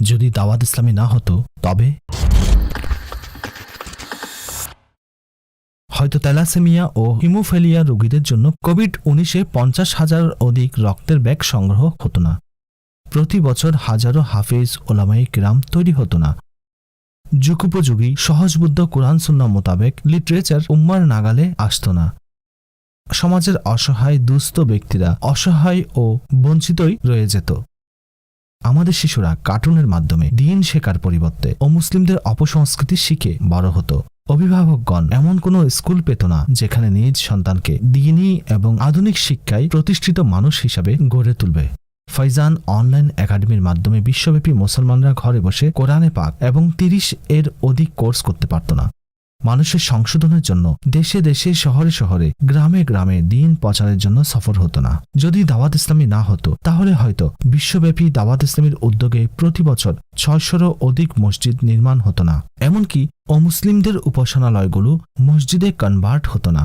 যদি দাওয়াত ইসলামী না হতো তবে হয়তো থ্যালাসেমিয়া ও হিমোফিলিয়া রোগীদের জন্য কোভিড-19-এ 50,000 অধিক রক্তের ব্যাগ সংগ্রহ হতো না। প্রতি বছর হাজারো হাফেজ ওলামায়ে কিরাম তৈরি হতো না। যুগোপযোগী সহজবুদ্ধ কোরআন সুন্নাহ মোতাবেক লিটারেচার উম্মার নাগালে আসত না। সমাজের অসহায় দুস্থ ব্যক্তিরা অসহায় ও বঞ্চিতই রয়ে যেত। আমাদের শিশুরা কার্টুনের মাধ্যমে দ্বীন শেখার পরিবর্তে অমুসলিমদের অপসংস্কৃতি শিখে বড় হতো। অভিভাবকগণ এমন কোনো স্কুল পেত না যেখানে নিজ সন্তানকে দ্বীনী এবং আধুনিক শিক্ষায় প্রতিষ্ঠিত মানুষ হিসাবে গড়ে তুলবে। ফয়জান অনলাইন একাডেমির মাধ্যমে বিশ্বব্যাপী মুসলমানরা ঘরে বসে কোরআনে পাক এবং 30 এর অধিক কোর্স করতে পারত না। মানুষের সংশোধনের জন্য দেশে দেশে শহরে শহরে গ্রামে গ্রামে দ্বীন প্রচারের জন্য সফর হতো না। যদি দাওয়াত ইসলামী না হতো তাহলে হয়তো বিশ্বব্যাপী দাওয়াত ইসলামীর উদ্যোগে প্রতি বছর 600-এরও অধিক মসজিদ নির্মাণ হতো না। এমনকি অমুসলিমদের উপাসনালয়গুলো মসজিদে কনভার্ট হতো না।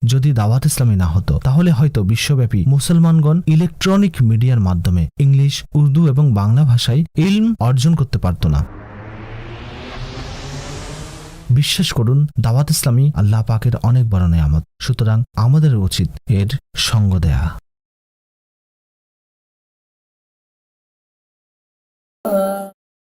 যদি দাওয়াত ইসলামী না হতো তাহলে হয়তো বিশ্বব্যাপী মুসলমানগণ ইলেকট্রনিক মিডিয়ার মাধ্যমে ইংলিশ, উর্দু এবং বাংলা ভাষায় ইলম অর্জন করতে পারত না। বিশ্বাস করুন, দাওয়াত ইসলামী আল্লাহ পাকের অনেক বড় নেয়ামত, সুতরাং আমাদের উচিত এর সঙ্গ দেয়া।